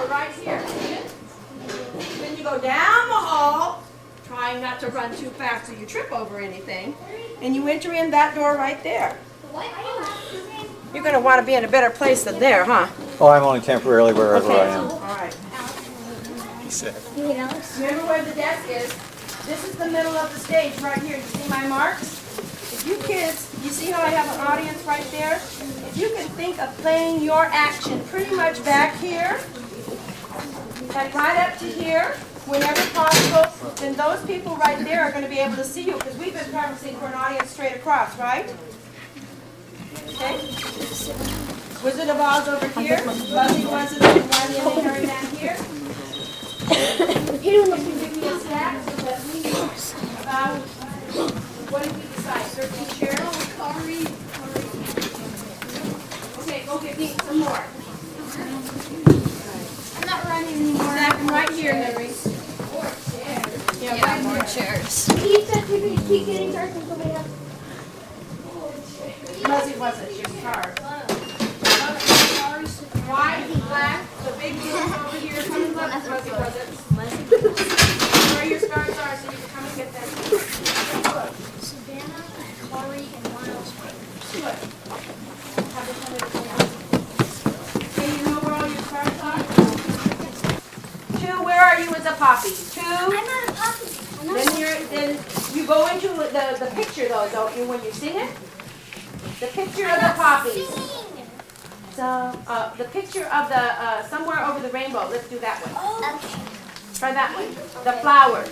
right here. See it? Then you go down the hall, trying not to run too fast so you trip over anything. And you enter in that door right there. You're going to want to be in a better place than there, huh? Oh, I'm only temporarily wherever I am. All right. He said. Remember where the desk is? This is the middle of the stage right here. You see my marks? If you kids, you see how I have an audience right there? If you can think of playing your action pretty much back here and right up to here, whenever possible, then those people right there are going to be able to see you because we've been practicing for an audience straight across, right? Okay? Wizard of Oz over here. Fuzzy Wuzzy and Randy and Harry down here. You can give me a snack so that we know about what did we decide? 13 chairs? Okay, go get me some more. I'm not running anymore. Snack them right here, Henry. Yeah, more chairs. He said you're going to keep getting dark until we have... Fuzzy wasn't your car. White, black, the big dudes over here. Come and look, Fuzzy wasn't. Where your stars are so you can come and get that. Savannah, Corey, and Miles. Good. Okay, you know where all your stars are? 2, where are you as a poppy? 2. I'm not a puppy. Then you go into the picture though, don't you, when you sing it? The picture of the poppies. So, the picture of the somewhere over the rainbow. Let's do that one. Okay. Try that one. The flowers.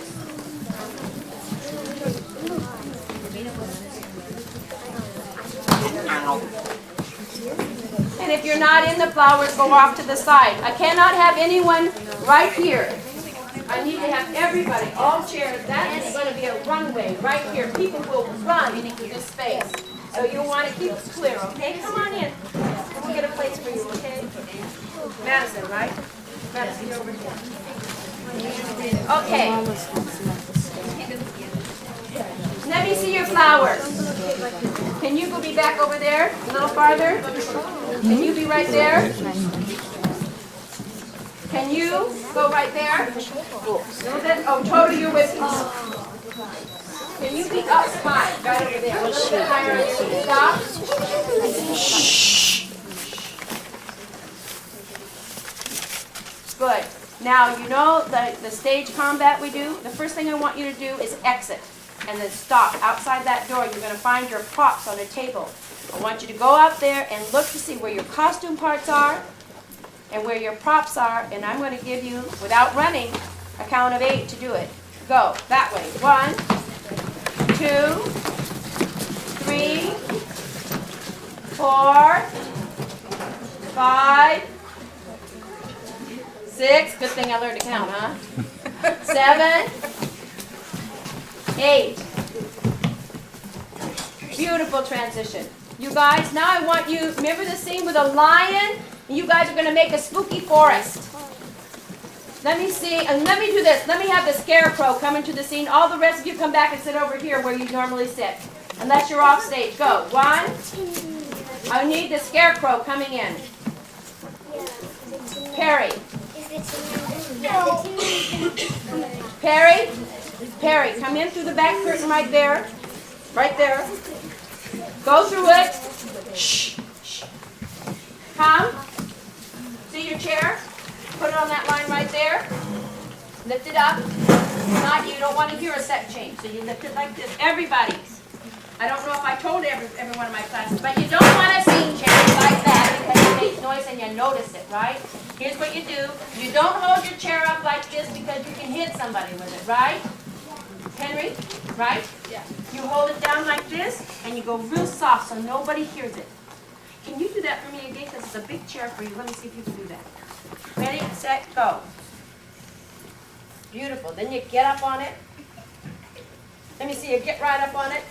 And if you're not in the flowers, go off to the side. I cannot have anyone right here. I need to have everybody, all chairs. That is going to be a runway right here. People will run into this space. So you want to keep it clear, okay? Come on in. We'll get a place for you, okay? Madison, right? Madison, you're over here. Okay. Let me see your flowers. Can you go be back over there? A little farther? Can you be right there? Can you go right there? A little bit? Oh, Toto, you're with me. Can you be up high, right over there? A little bit higher. Stop. Good. Now, you know the stage combat we do? The first thing I want you to do is exit and then stop. Outside that door, you're going to find your props on a table. I want you to go out there and look to see where your costume parts are and where your props are, and I'm going to give you, without running, a count of 8 to do it. Go. That way. 1, 2, 3, 4, 5, 6. Good thing I learned to count, huh? 7, 8. Beautiful transition. You guys, now I want you, remember the scene with a lion? You guys are going to make a spooky forest. Let me see, and let me do this. Let me have the scarecrow come into the scene. All the rest of you come back and sit over here where you normally sit. Unless you're off stage. Go. 1. I need the scarecrow coming in. Perry. Perry. Perry, come in through the back curtain right there. Right there. Go through it. Shh. Shh. Come. See your chair? Put it on that line right there. Lift it up. Not you don't want to hear a set change, so you lift it like this. Everybody. I don't know if I told every one of my classes, but you don't want to scene change like that because it makes noise and you notice it, right? Here's what you do. You don't hold your chair up like this because you can hit somebody with it, right? Henry, right? Yeah. You hold it down like this and you go real soft so nobody hears it. Can you do that for me again? Because it's a big chair for you. Let me see if you can do that. Ready, set, go. Beautiful. Then you get up on it. Let me see you get right up on it.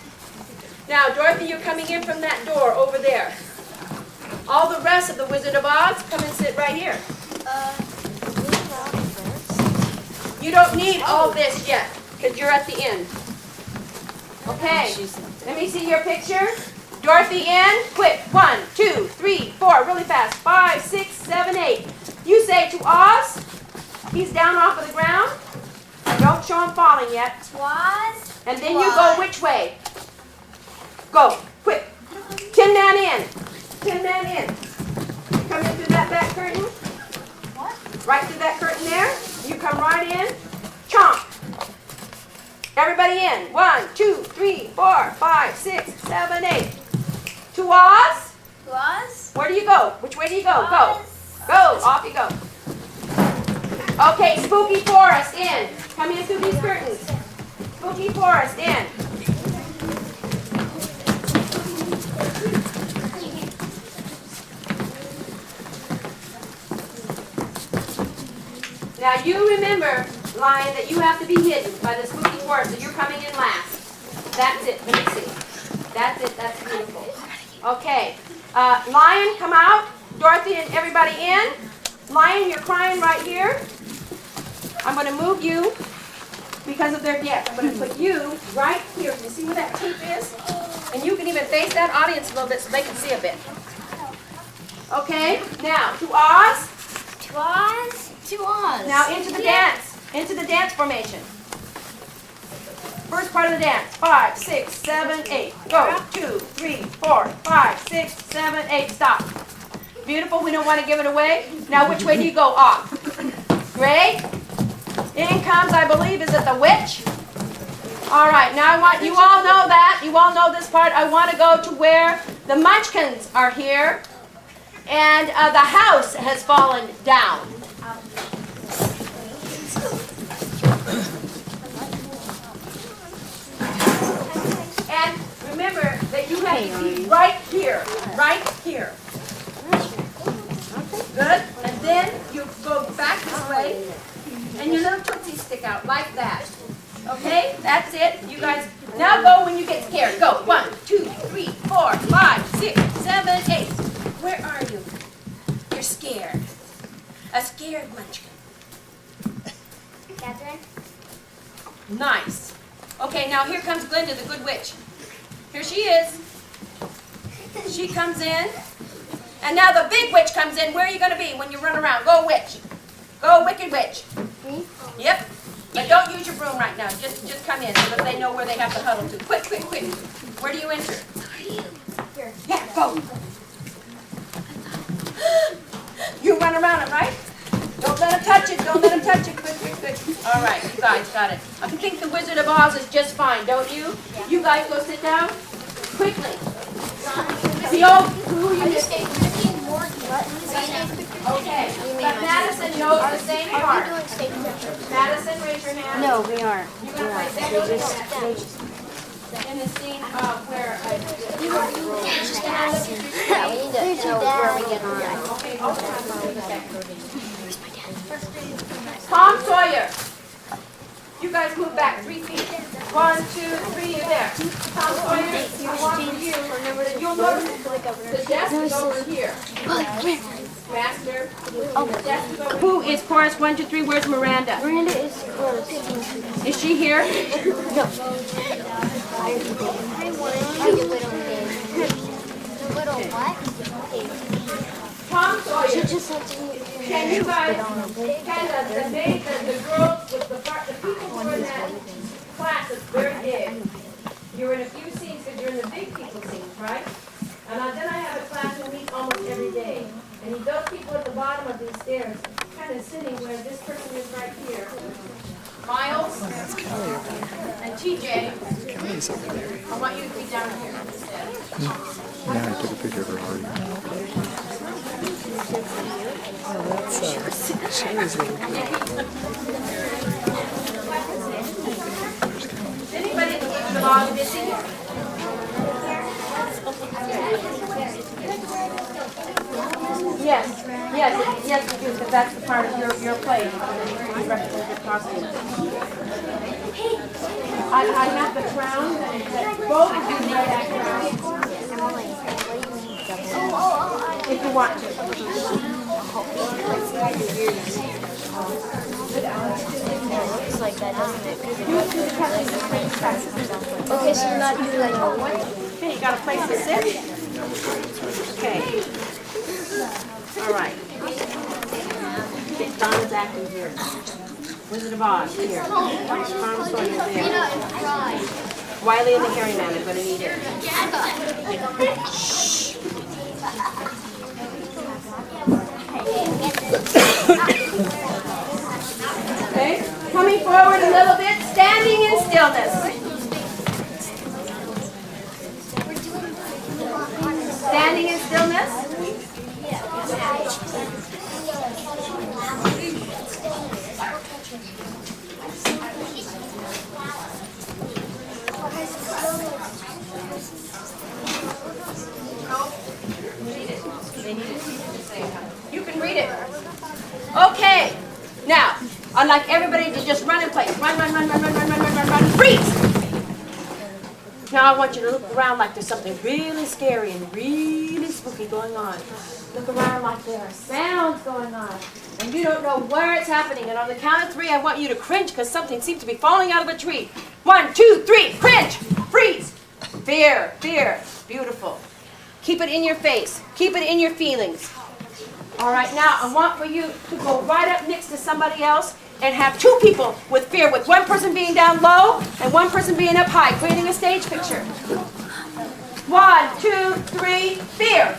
Now, Dorothy, you're coming in from that door over there. All the rest of the Wizard of Oz, come and sit right here. You don't need all this yet, because you're at the end. Okay, let me see your picture. Dorothy in, quick. 1, 2, 3, 4, really fast. 5, 6, 7, 8. You say to Oz, He's down off of the ground. Don't show him falling yet. Twas. And then you go which way? Go, quick. 10 man in. 10 man in. Come in through that back curtain. What? Right through that curtain there. You come right in. Chomp. Everybody in. 1, 2, 3, 4, 5, 6, 7, 8. Twas. Twas. Where do you go? Which way do you go? Go. Go. Off you go. Okay, spooky forest in. Come in through these curtains. Spooky forest in. Now you remember, Lion, that you have to be hidden by the spooky forest, so you're coming in last. That's it. Let me see. That's it. That's beautiful. Okay. Lion, come out. Dorothy and everybody in. Lion, you're crying right here. I'm going to move you because of their depth. I'm going to put you right here. You see where that tape is? And you can even face that audience a little bit so they can see a bit. Okay, now to Oz. Twas. To Oz. Now into the dance. Into the dance formation. First part of the dance. 5, 6, 7, 8. Go. 2, 3, 4, 5, 6, 7, 8. Stop. Beautiful. We don't want to give it away. Now which way do you go? Off. Great. In comes, I believe, is it the witch? All right, now I want, you all know that. You all know this part. I want to go to where the munchkins are here. And the house has fallen down. And remember that you have to be right here. Right here. Good. And then you go back this way. And your little tootsies stick out like that. Okay? That's it. You guys, now go when you get scared. Go. 1, 2, 3, 4, 5, 6, 7, 8. Where are you? You're scared. A scared munchkin. Catherine. Nice. Okay, now here comes Glinda, the good witch. Here she is. She comes in. And now the big witch comes in. Where are you going to be when you run around? Go, witch. Go, wicked witch. Me? Yep. But don't use your broom right now. Just come in so that they know where they have to huddle to. Quick, quick, quick. Where do you enter? Here. Yeah, go. You run around it, right? Don't let him touch it. Don't let him touch it. Quick, quick, quick. All right, you guys got it. I think the Wizard of Oz is just fine, don't you? Yeah. You guys go sit down. Quickly. The old, who are you? Okay. But Madison knows the same part. Madison, raise your hand. No, we aren't. You're going to play second in the scene where We need to know where we get on. okay, hold on. Tom Sawyer. You guys move back 3 feet. 1, 2, 3, you're there. Tom Sawyer, I want for you, remember that you'll notice the desk is over here. Master. The desk is over here. Who is chorus 1, 2, 3? Where's Miranda? Miranda is close. Is she here? No. Little what? Tom Sawyer. She just had to Can you guys, can the girls, the people who are in that class is very big. You're in a few scenes because you're in the big people scenes, right? And then I have a class who meets almost every day. And those people at the bottom of these stairs, kind of sitting where this person is right here. Miles and TJ. Kelly's over there. I want you to be down here instead. Yeah, I took a picture of her already. Is anybody in the Wizard of Oz missing? Yes, we do, because that's the part of your play. You represent your costume. I have the crown that both of you wear that crown. If you want to. looks like that, doesn't it? Okay, so you're not doing like a one? Okay, you got a place to sit? Okay. All right. Donna's acting here. Wizard of Oz, here. Farm Sawyer there. Wiley and the Hairy Man are going to need it. Okay, coming forward a little bit, standing in stillness. Standing in stillness. You can read it. Okay. Now, I'd like everybody to just run in place. Run, run, run, run, run, run, run, run, run, run. Freeze! Now I want you to look around like there's something really scary and really spooky going on. Look around like there are sounds going on. And you don't know where it's happening. And on the count of 3, I want you to cringe because something seems to be falling out of a tree. 1, 2, 3, cringe! Freeze! Fear, fear. Beautiful. Keep it in your face. Keep it in your feelings. All right, now I want for you to go right up next to somebody else and have 2 people with fear, with one person being down low and one person being up high, creating a stage picture. 1, 2, 3, fear.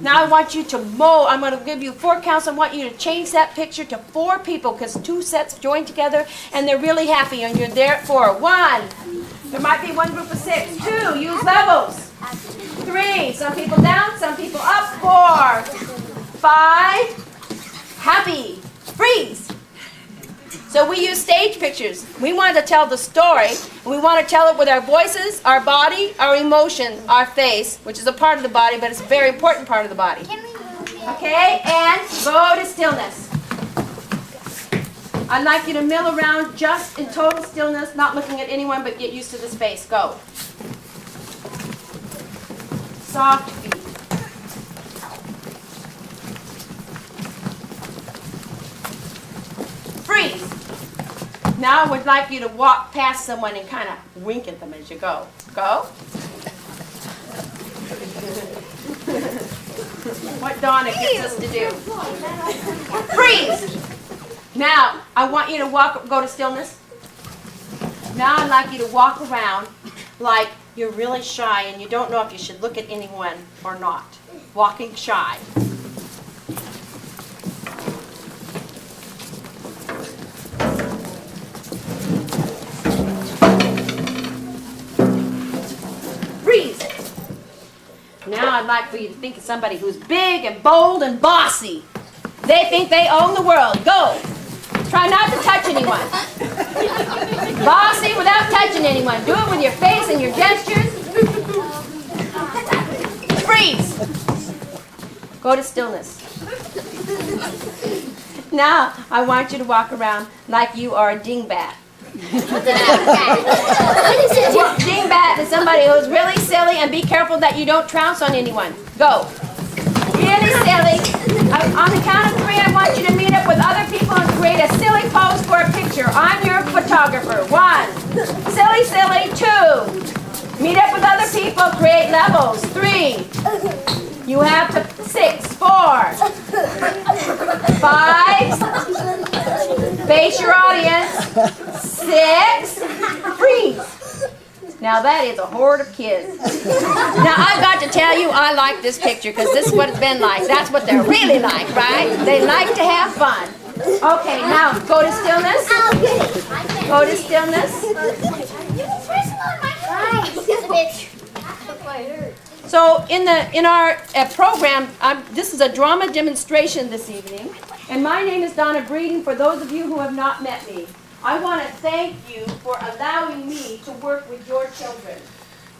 Now I want you to mold. I'm going to give you 4 counts. I want you to change that picture to 4 people because 2 sets join together and they're really happy and you're there at 4. 1. There might be one group of 6. 2. Use levels. 3. Some people down, some people up. 4. 5. Happy. Freeze. So we use stage pictures. We want to tell the story. And we want to tell it with our voices, our body, our emotion, our face, which is a part of the body, but it's a very important part of the body. Okay, and go to stillness. I'd like you to mill around just in total stillness, not looking at anyone, but get used to the space. Go. Soft feet. Freeze. Now I would like you to walk past someone and kind of wink at them as you go. Go. What Donna gets us to do. Freeze. Now I want you to go to stillness. Now I'd like you to walk around like you're really shy and you don't know if you should look at anyone or not. Walking shy. Freeze. Now I'd like for you to think of somebody who's big and bold and bossy. They think they own the world. Go. Try not to touch anyone. Bossy without touching anyone. Do it with your face and your gestures. Freeze. Go to stillness. Now I want you to walk around like you are a dingbat. Dingbat is somebody who's really silly, and be careful that you don't trounce on anyone. Go. Really silly. On the count of 3, I want you to meet up with other people and create a silly pose for a picture. I'm your photographer. 1. Silly, silly. 2. Meet up with other people, create levels. 3. You have to 6. 4. 5. Face your audience. 6. Freeze. Now that is a horde of kids. Now I've got to tell you, I like this picture because this is what it's been like. That's what they're really like, right? They like to have fun. Okay, now go to stillness. Go to stillness. So in our program, this is a drama demonstration this evening, and my name is Donna Breeden. For those of you who have not met me, I want to thank you for allowing me to work with your children.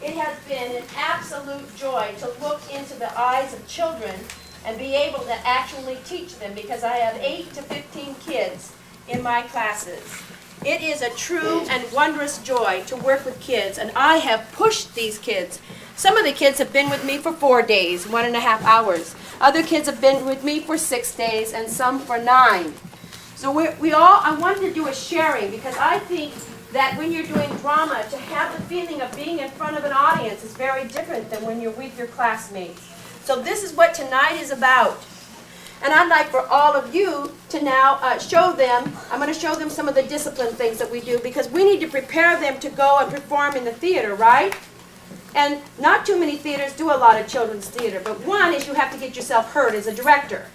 It has been an absolute joy to look into the eyes of children and be able to actually teach them, because I have 8 to 15 kids in my classes. It is a true and wondrous joy to work with kids, and I have pushed these kids. Some of the kids have been with me for 4 days, 1.5 hours. Other kids have been with me for 6 days, and some for 9. So I wanted to do a sharing, because I think that when you're doing drama, to have the feeling of being in front of an audience is very different than when you're with your classmates. So this is what tonight is about. And I'd like for all of you to now show them, I'm going to show them some of the discipline things that we do because we need to prepare them to go and perform in the theater, right? And not too many theaters do a lot of children's theater, but one is you have to get yourself heard as a director.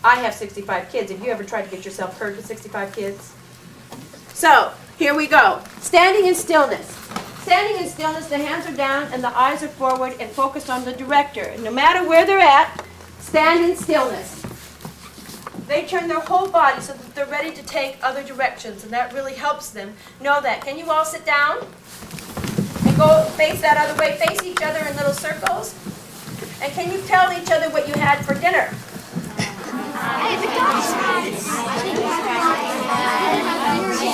I have 65 kids. Have you ever tried to get yourself heard with 65 kids? So, here we go. Standing in stillness. Standing in stillness, the hands are down and the eyes are forward and focused on the director. And no matter where they're at, stand in stillness. They turn their whole body so that they're ready to take other directions, and that really helps them know that. Can you all sit down? And go face that other way. Face each other in little circles. And can you tell each other what you had for dinner?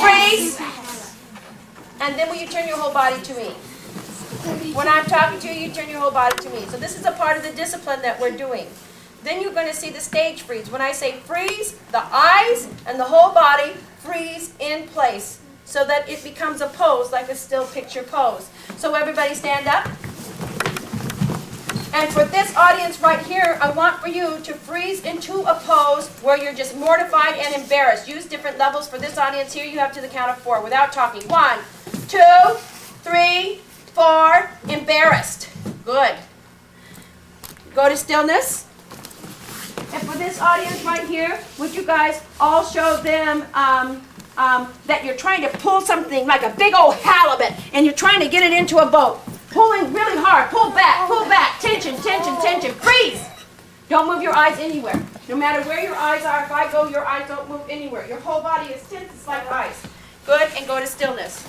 Freeze. And then will you turn your whole body to me? When I'm talking to you, you turn your whole body to me. So this is a part of the discipline that we're doing. Then you're going to see the stage freeze. When I say freeze, the eyes and the whole body freeze in place so that it becomes a pose, like a still picture pose. So everybody stand up. And for this audience right here, I want for you to freeze into a pose where you're just mortified and embarrassed. Use different levels. For this audience here, you have to the count of 4 without talking. 1, 2, 3, 4, embarrassed. Good. Go to stillness. And for this audience right here, would you guys all show them that you're trying to pull something like a big old halibut and you're trying to get it into a boat. Pulling really hard. Pull back. Tension, tension, tension. Freeze. Don't move your eyes anywhere. No matter where your eyes are, if I go, your eyes don't move anywhere. Your whole body is tense. It's like ice. Good. And go to stillness.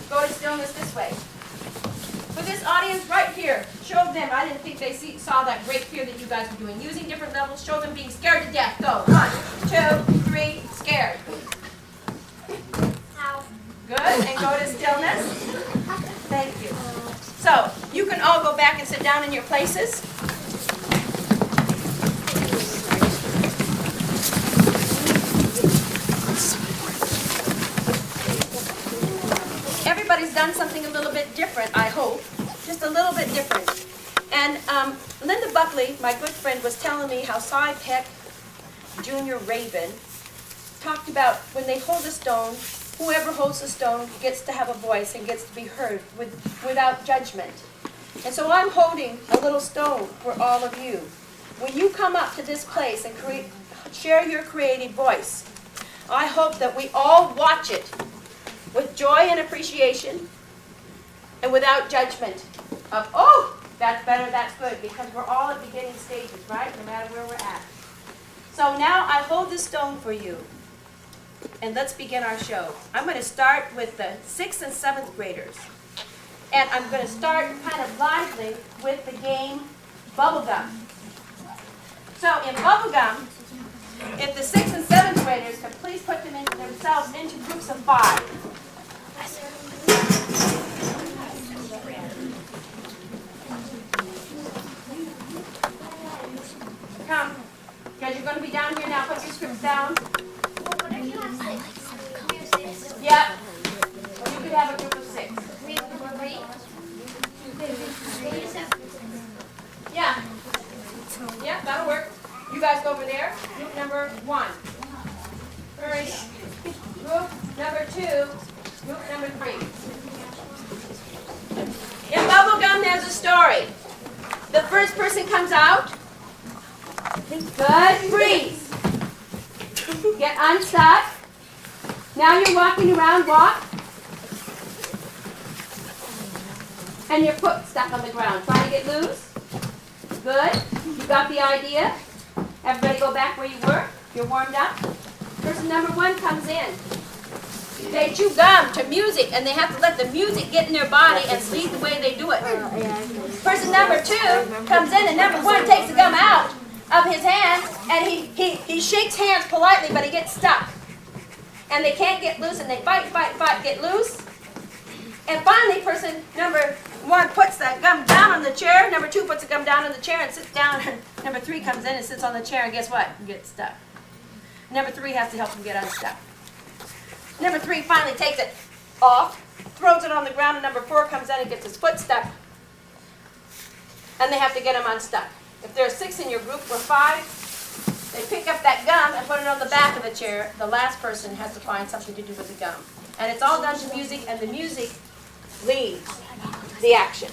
Go to stillness this way. For this audience right here, show them. I didn't think they saw that great fear that you guys were doing. Using different levels, show them being scared to death. Go. 1, 2, 3, scared. Good. And go to stillness. Thank you. So, you can all go back and sit down in your places. Everybody's done something a little bit different, I hope. Just a little bit different. And Linda Buckley, my good friend, was telling me how Cy Peck, Junior Raven, talked about when they hold a stone, whoever holds the stone gets to have a voice and gets to be heard without judgment. And so I'm holding a little stone for all of you. When you come up to this place and share your creative voice, I hope that we all watch it with joy and appreciation and without judgment of, oh, that's better, that's good, because we're all at beginning stages, right? No matter where we're at. So now I hold this stone for you. And let's begin our show. I'm going to start with the 6th and 7th graders. And I'm going to start kind of lively with the game Bubblegum. So in Bubblegum, if the 6th and 7th graders could please put themselves into groups of 5. Come, because you're going to be down here now. Put your scripts down. Yep. Or you could have a group of 6. Yeah. Yeah, that'll work. You guys go over there. Group number 1. Hurry. Group number 2. Group number 3. In Bubblegum, there's a story. The first person comes out. Good. Freeze. Get unstuck. Now you're walking around, walk. And your foot stuck on the ground. Trying to get loose. Good. You got the idea? Everybody go back where you were. You're warmed up. Person number 1 comes in. They chew gum to music, and they have to let the music get in their body and lead the way they do it. Person number 2 comes in, and number 1 takes the gum out of his hand, and he shakes hands politely, but he gets stuck. And they can't get loose, and they fight, get loose. And finally, person number 1 puts the gum down on the chair. Number 2 puts the gum down on the chair and sits down. And number 3 comes in and sits on the chair, and guess what? He gets stuck. Number 3 has to help him get unstuck. Number 3 finally takes it off, throws it on the ground, and number 4 comes in and gets his foot stuck. And they have to get him unstuck. If there are 6 in your group or 5, they pick up that gum and put it on the back of the chair. The last person has to find something to do with the gum. And it's all done to music, and the music leads the action.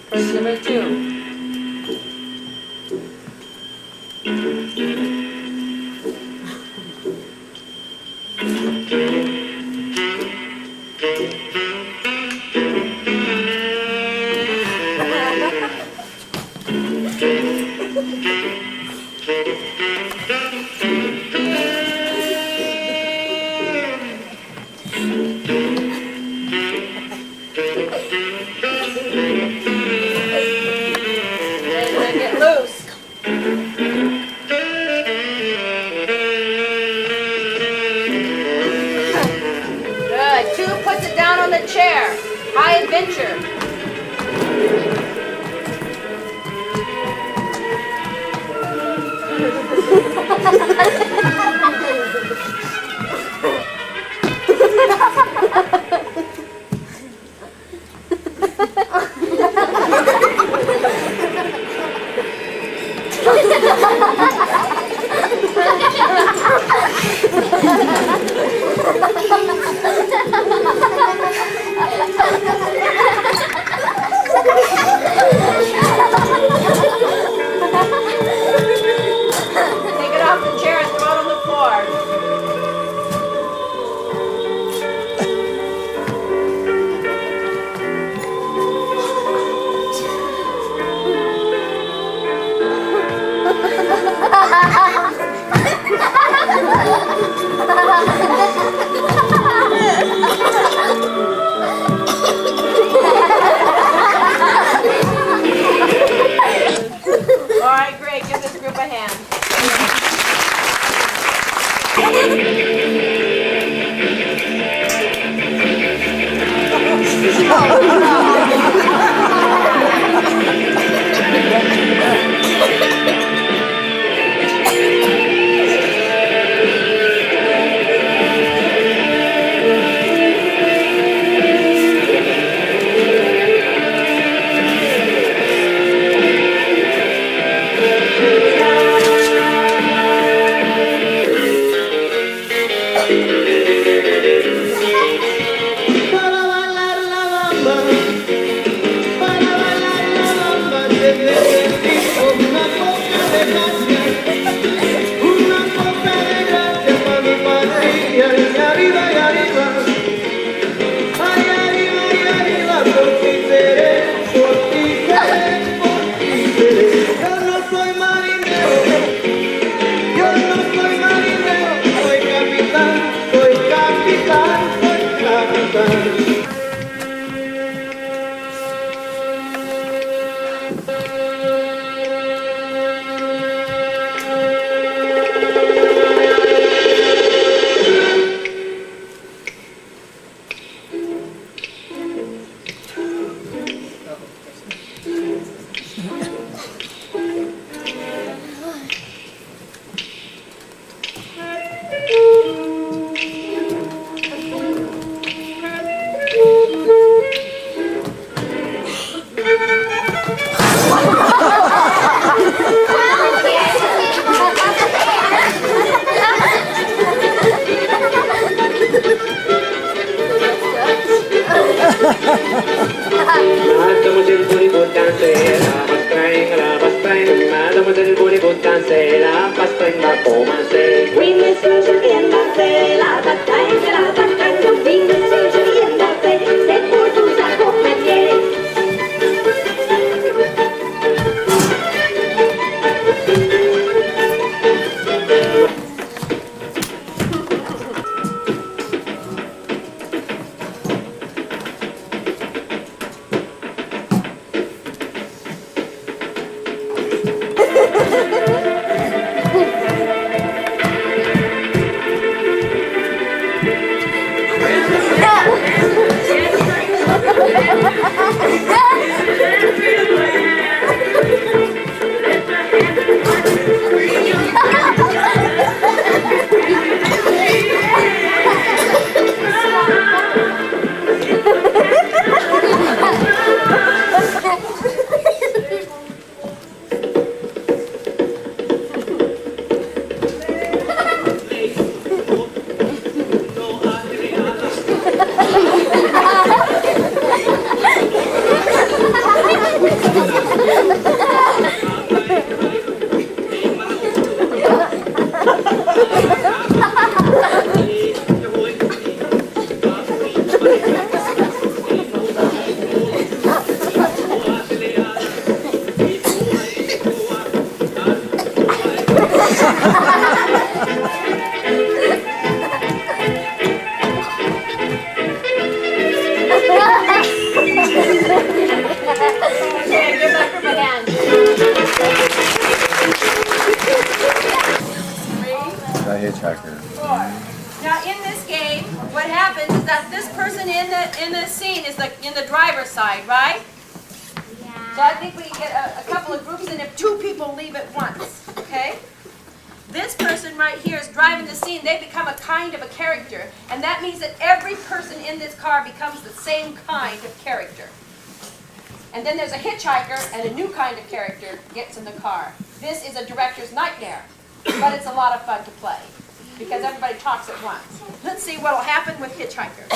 Person number 2. Get loose. Good. 2 puts it down on the chair. High adventure. in the driver's side, right? Yeah. So I think we get a couple of groups, and if 2 people leave at once, okay? This person right here is driving the scene. They become a kind of a character, and that means that every person in this car becomes the same kind of character. And then there's a hitchhiker, and a new kind of character gets in the car. This is a director's nightmare, but it's a lot of fun to play because everybody talks at once. Let's see what will happen with hitchhikers.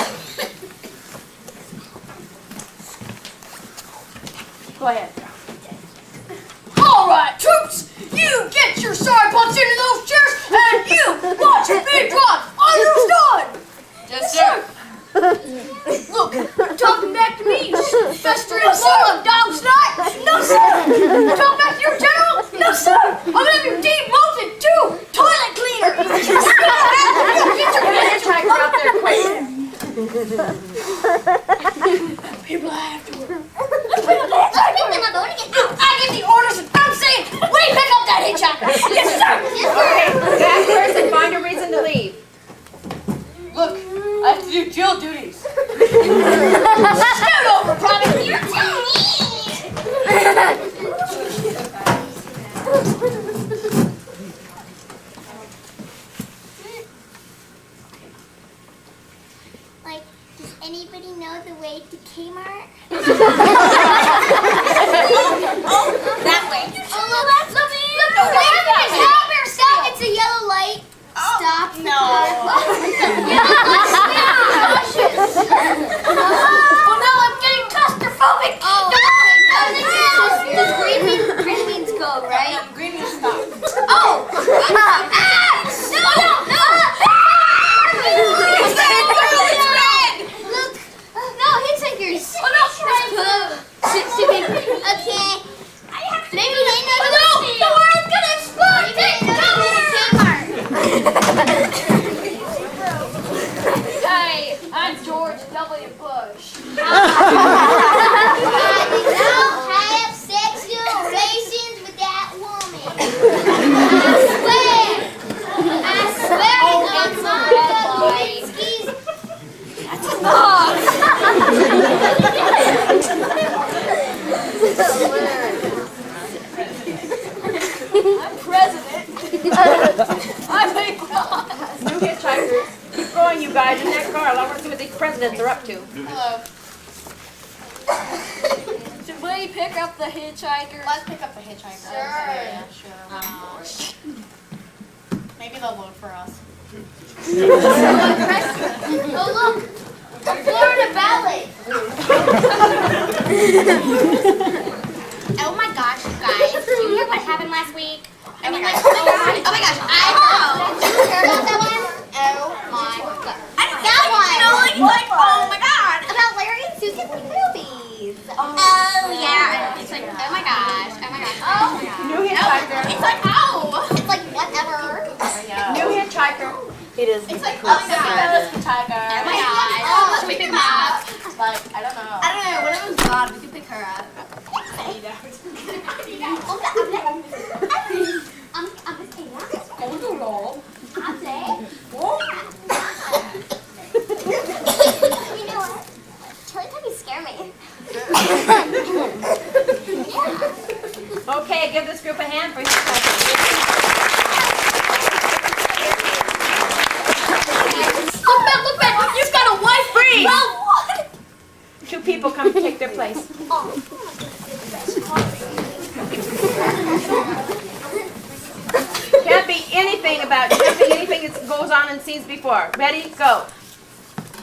Go ahead. All right, troops, you get your side butts into those chairs and you watch me drive. Understood? Yes, sir. Look, you're talking back to me, festering full of dog snot. No, sir. You're talking back to your general. No, sir. I'm gonna have your demoted to toilet cleaner. Get your Hitchhiker out there quick. people have to work. I give the orders and I'm saying, we pick up that hitchhiker. Yes, sir. Okay, that person, find a reason to leave. Look, I have to do jail duties. Scoot over, Private. You're too Like, does anybody know the way to Kmart? that way. Oh, look, stop. It's a yellow light. Stop. No. Oh, no, I'm getting claustrophobic. Does green means go, right? Green means stop. Oh! Look, no, hitchhikers. Oh, no, Okay. Maybe they know the world's gonna explode. Hey, I'm George W. Bush. I don't have sexual relations with that woman. I swear on Monica Lewinsky's. That's enough. I'm president. I think not. New hitchhikers. Keep going, you guys, in that car. I want to see what these presidents are up to. Hello. Should we pick up the hitchhiker? Let's pick up the hitchhiker. Sure. Yeah, sure. Maybe they'll vote for us. Oh, look. A Florida ballet. Oh my gosh, you guys. Did you hear what happened last week? Oh my gosh, I know. Did you hear about that one? Oh my god. That one. Oh my god. About Larry and Susan with movies. Oh yeah. It's like, oh my gosh. Oh my gosh. Oh. New hitchhiker. It's like, oh. It's like whatever. New hitchhiker. It is. It's like, oh my god. Hitchhiker. Oh my gosh. Should we pick him up? Like, I don't know. I don't know. One of them's gone. We can pick her up. Okay, give this group a hand for hitchhiking. Look back. You've got a wife. Freeze! Well, what? 2 people come to take their place. Can't be anything about jumping anything that goes on in scenes before. Ready? Go.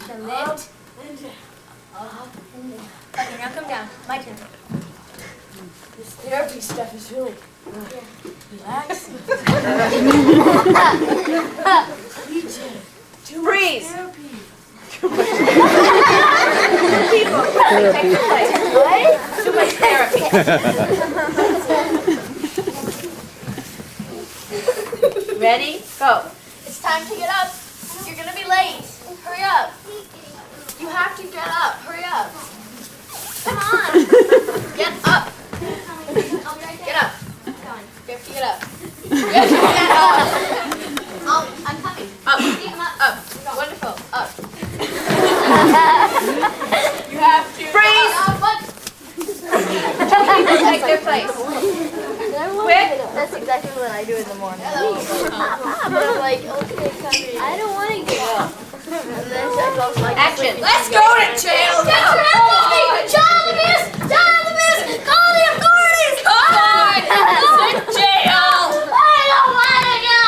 The lift. Okay, now come down. My turn. This therapy stuff is really relaxing. Freeze. Therapy. 2 people come to take their place. Too much therapy. Ready? Go. It's time to get up. You're gonna be late. Hurry up. You have to get up. Hurry up. Come on. Get up. Get up. You have to get up. You have to get up. I'm coming. Up. Up. Wonderful. Up. You have to. Freeze! their place. Quick. That's exactly what I do in the morning. But I'm like, okay, come. I don't want to get up. And then I goes like, Action. Let's go to jail. Child abuse! Child abuse! Call the authorities! Come on. To jail. I don't want to go!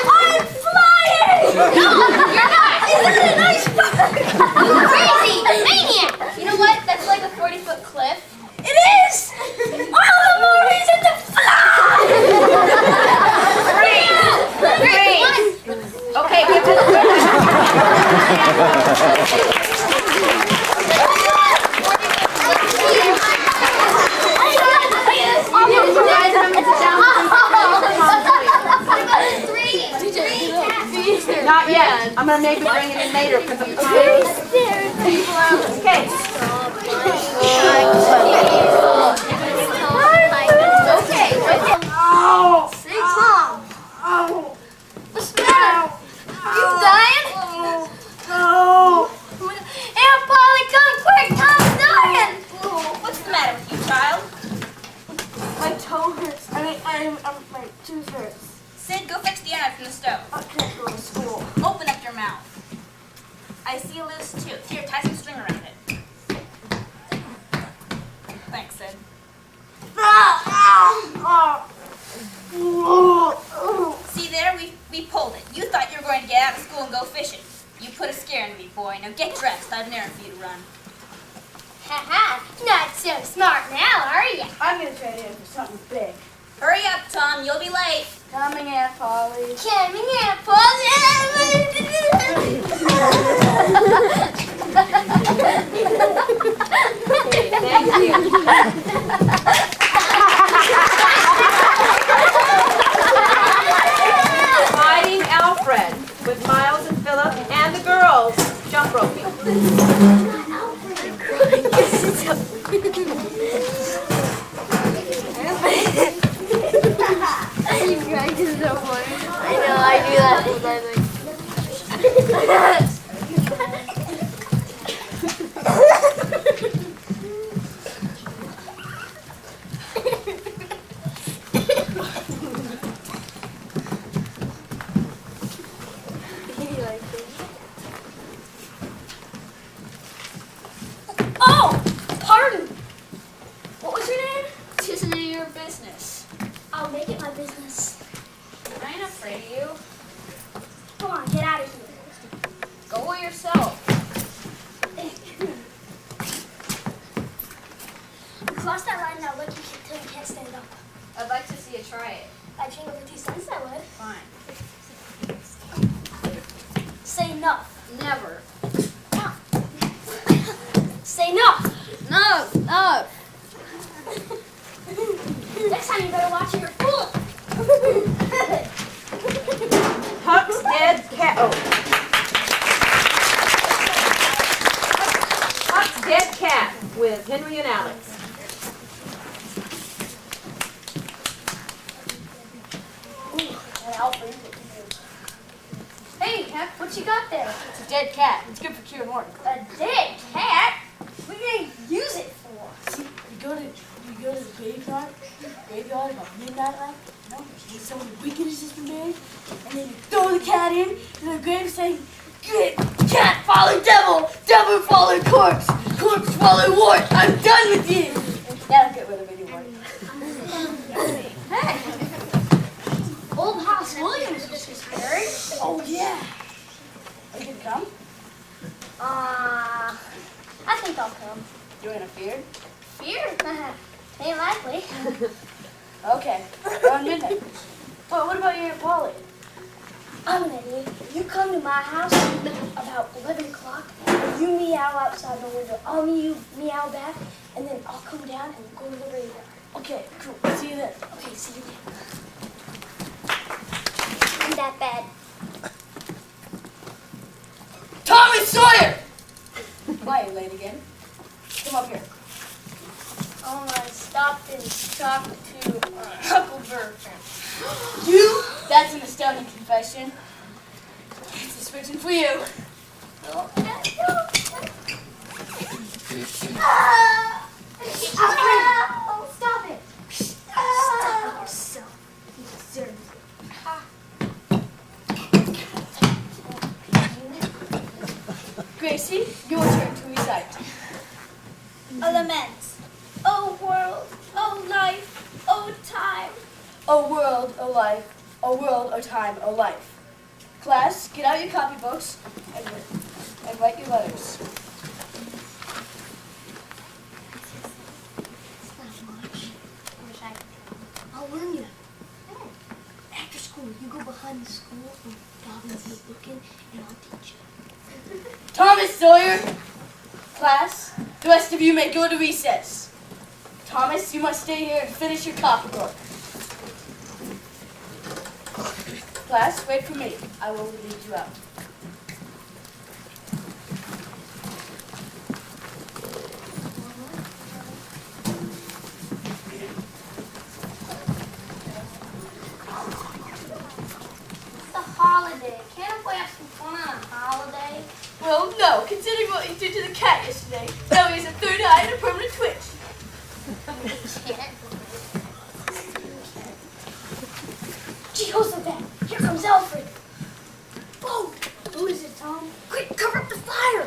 I'm flying! No, you're not! Isn't it a nice crazy! Maniac! You know what? That's like a 40-foot cliff. It is! All the more reason to fly! Freeze. Okay, give it Not yet. I'm gonna maybe bring it in later because I'm tired. Okay. What's the matter? You dying? Aunt Polly, come quick! Tom's dying! What's the matter with you, child? my toe hurts. My tooth hurts. Sid, go fix the iron from the stove. I can't go to school. Open up your mouth. I see a loose tooth. Here, tie some string around it. Thanks, Sid. See there? We pulled it. You thought you were going to get out of school and go fishing. You put a scare into me, boy. Now get dressed. I have an errand for you to run. Haha, not so smart now, are you? I'm gonna trade in for something big. Hurry up, Tom. You'll be late. Coming, Aunt Polly. Coming in, Polly. Thank you. Fighting Alfred with Miles and Philip and the girls. Jump roping. I know, I do that sometimes. Oh, pardon. What was your name? This isn't your business. I'll make it my business. I ain't afraid of you. Come on, get out of here. Go away yourself. Cross that line now. Look, you till you can't stand up. I'd like to see you try it. I change over 2 cents, I would. Fine. Say no. Never. Say no. No, no. Next time you better watch your fool. Huck's Dead Cat. Oh. Huck's Dead Cat with Henry and Alex. Hey, Heck, what you got there? It's a dead cat. It's good for curing heart. A dead cat? What are you gonna use it for? See, you go to the graveyard about midnight, like, you know, there's someone wickedest has been made, and then you throw the cat in the grave saying, "Good cat follow devil, devil follow corpse, corpse follow wart. I'm done with you." That'll get rid of anyone. Hey, Old House Williams was buried. Oh yeah. Are you gonna come? I think I'll come. You ain't afeard? Fear? Ain't likely. Okay. Around midnight. But what about your Aunt Polly? I'm an idiot. You come to my house about 11 o'clock, you meow outside the window, I'll meow back, and then I'll come down and go to the graveyard. Okay, cool. See you then. Okay, see you then. Isn't that bad? Tommy Sawyer! Why are you late again? Come up here. I stopped and talked to Huckleberry. You That's an astounding confession. It's a switching for you. Oh, stop it. Stop yourself. You deserve it. Gracie, your turn to recite. A lament. Oh world, oh life, oh time. O world, O life, O world, O time, O life. Class, get out your copybooks and write your letters. It's not much. I'll learn you. After school, you go behind the school when Dobbins is looking, and I'll teach you. Thomas Sawyer! Class, the rest of you may go to recess. Thomas, you must stay here and finish your copybook. Class, wait for me. I will lead you out. It's a holiday. Can't we have some fun on a holiday? Well, no, considering what you did to the cat yesterday. Now he has a third eye and a permanent twitch. Jehoshaphat, here comes Alfred. Oh, who is it, Tom? Quick, cover up the fire.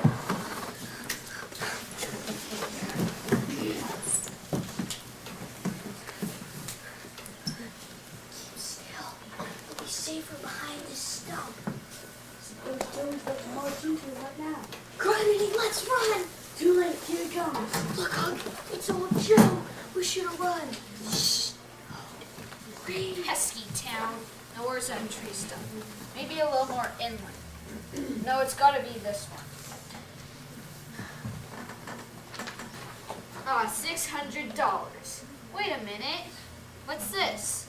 Keep still. We'll be safer behind this stump. Suppose Joe's about to march into it right now. Granny, let's run. Too late, here it comes. Look, Hug, it's old Joe. We should have run. Shh. Pesky town. Nowhere's entry stuff. Maybe a little more inland. No, it's gotta be this one. Ah, $600. Wait a minute. What's this?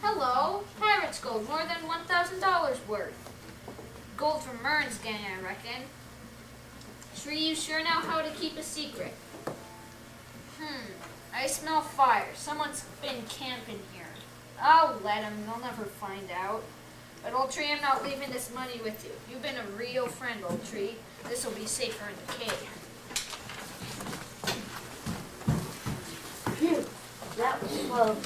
Hello, pirate's gold, more than $1,000 worth. Gold from Mern's gang, I reckon. Shree, you sure know how to keep a secret? I smell fire. Someone's been camping here. I'll let him. They'll never find out. But Old Tree, I'm not leaving this money with you. You've been a real friend, Old Tree. This'll be safer in the cave. Phew, that was close.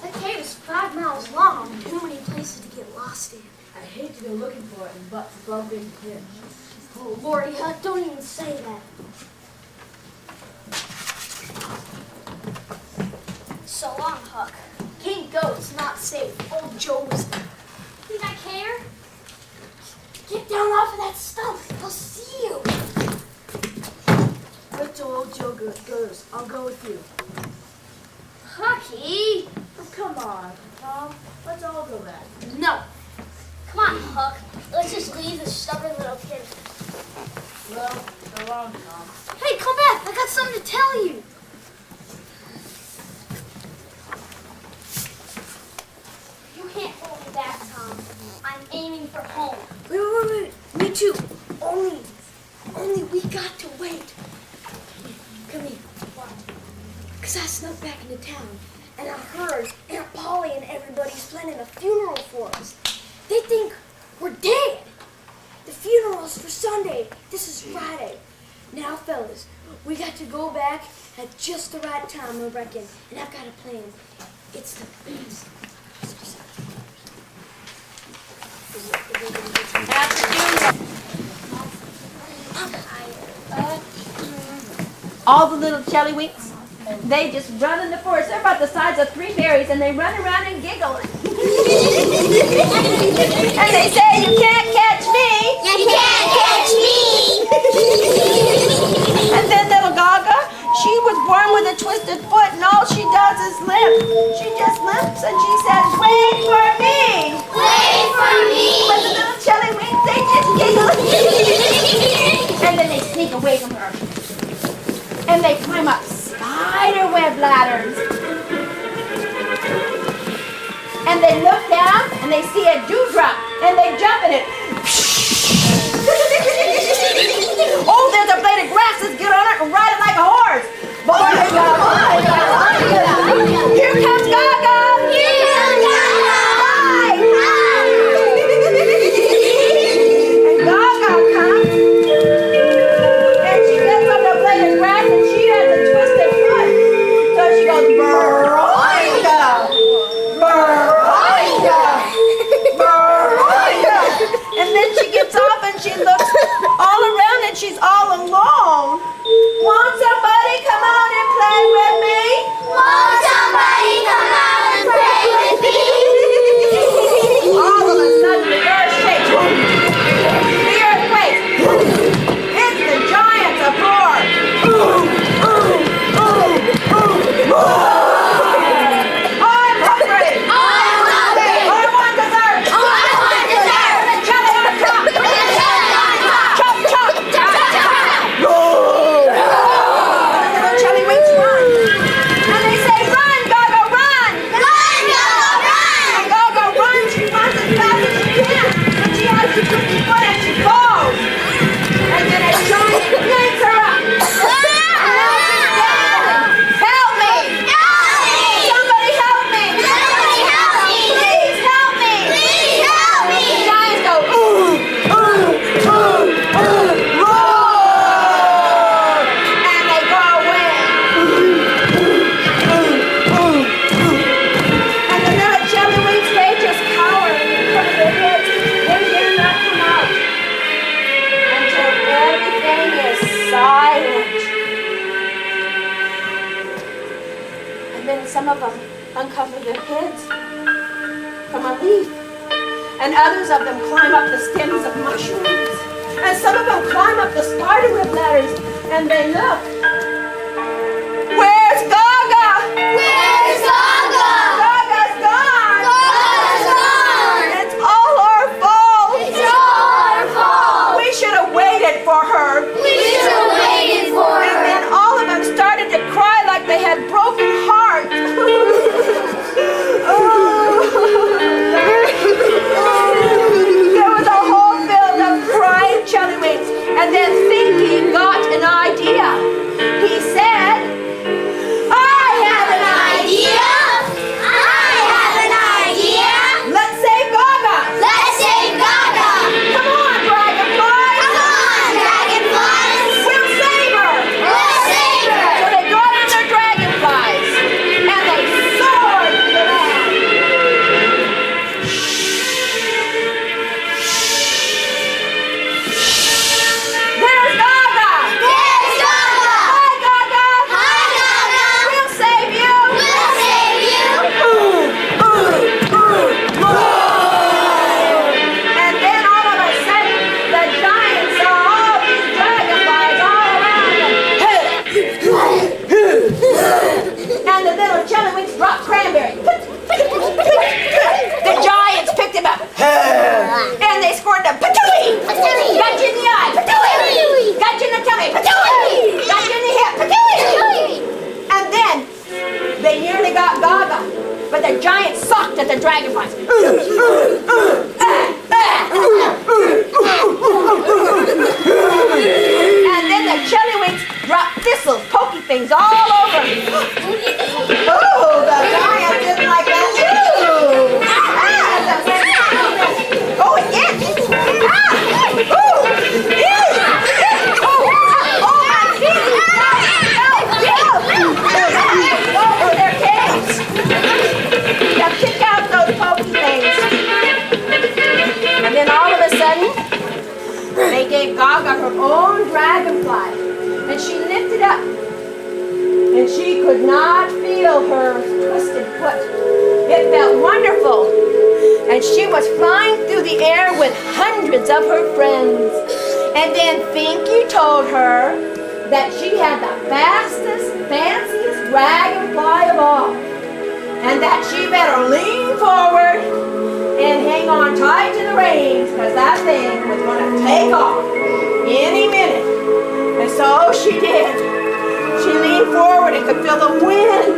That cave is 5 miles long. Too many places to get lost in. I hate to go looking for it and bump into him. Oh, Lordy, Huck, don't even say that. So long, Huck. Can't go, it's not safe. Old Joe was there. Think I care? Get down off of that stump. I'll see you. Wait till old Joe goes. I'll go with you. Hucky! Oh, come on, Tom. Let's all go back. No. Come on, Huck. Let's just leave this stubborn little kid. Well, so long, Tom. Hey, come back. I got something to tell you. You can't hold me back, Tom. I'm aiming for home. Wait. Me too. Only we got to wait. Come here. Because I snuck back into town, and I heard Aunt Polly and everybody's planning a funeral for us. They think we're dead. The funeral's for Sunday. This is Friday. Now, fellas, we got to go back at just the right time, I reckon. And I've got a plan. It's the best. All the little chellywinks, they just run in the forest. They're about the size of 3 berries, and they run around and giggle. And they say, "You can't catch me! You can't catch me! And then little Gaga, she was born with a twisted foot, and all she does is limp. She just limps, and she says, "Wait for me! Wait for me! But the little chellywinks, they just giggle. And then they sneak away from her. And they climb up spider web ladders. And they look down and they see a dewdrop and they jump in it. Oh, there's a blade of grass. Let's get on it and ride it like a horse. Here comes Gaga. Here comes Gaga. Hi. a leaf. And others of them climb up the stems of mushrooms. And some of them climb up the spiderweb ladders. And they look. Where's Gaga? Where's Gaga? Gaga's gone. Gaga's gone. It's all our fault. It's all our fault. We should have waited for her. We should have waited for And her. then all of them started to cry like they had broken hearts. There was a whole field of crying chellywinks. And then Thinky got an idea. He said, I have an idea. I have an idea. Let's save Gaga. Let's save Gaga. Come on, dragonflies. Come on, dragonflies. We'll save her. We'll save her. So they got in their dragonflies and they soared to the land. There's Gaga. There's Gaga. Hi, Gaga. Hi, Gaga. We'll save you. We'll save you. And then all of a sudden, the giant saw all these dragonflies all around them. And the little chellywinks dropped cranberry. The giants picked him up. And they scored them. Patooey! Patooey! Got you in the eye. Patooey! Got you in the tummy. Patooey! Got you in the hip. Patooey! And then they nearly got Gaga. But the giant sucked at the dragonflies. And then the chellywinks dropped thistles, pokey things all over him. Oh, the giant didn't like that. Ooh! Oh, it itched. Ooh! Oh, my feet! Oh, their caves. Now kick out those pokey things. And then all of a sudden, they gave Gaga her own dragonfly. And she lifted up. And she could not feel her twisted foot. It felt wonderful. And she was flying through the air with hundreds of her friends. And then Finky told her that she had the fastest, fanciest dragonfly of all. And that she better lean forward and hang on tight to the reins, because that thing was going to take off any minute. And so she did. She leaned forward and could feel the wind.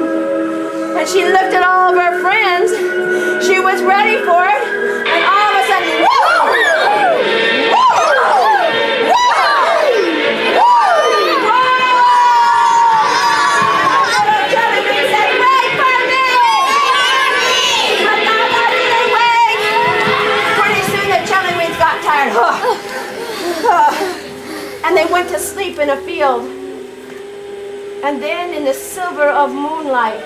And she looked at all of her friends. She was ready for it. And all of a sudden, whoa! Whoa! Whoa! Little Jellybean said, wait for me! But Gaga didn't wait. Pretty soon the Jellybeans got tired. And they went to sleep in a field. And then in the silver of moonlight,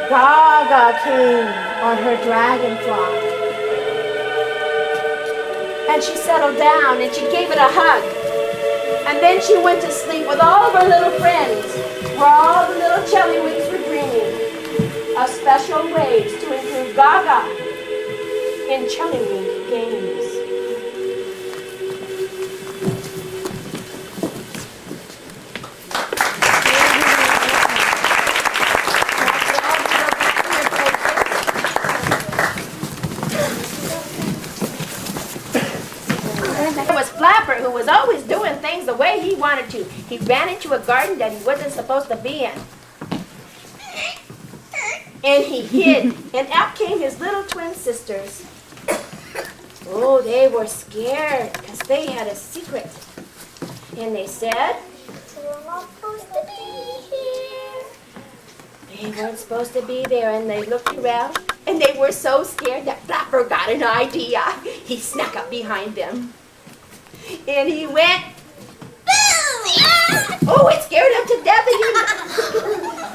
Gaga came on her dragonfly. And she settled down and she gave it a hug. And then she went to sleep with all of her little friends, where all the little chellywinks were dreaming of special ways to include Gaga in chellywink games. There was Flapper, who was always doing things the way he wanted to. He ran into a garden that he wasn't supposed to be in. And he hid. And out came his little twin sisters. Oh, they were scared because they had a secret. And they said, We're not supposed to be here. they weren't supposed to be there. And they looked around and they were so scared that Flapper got an idea. He snuck up behind them. And he went, oh, it scared him to death.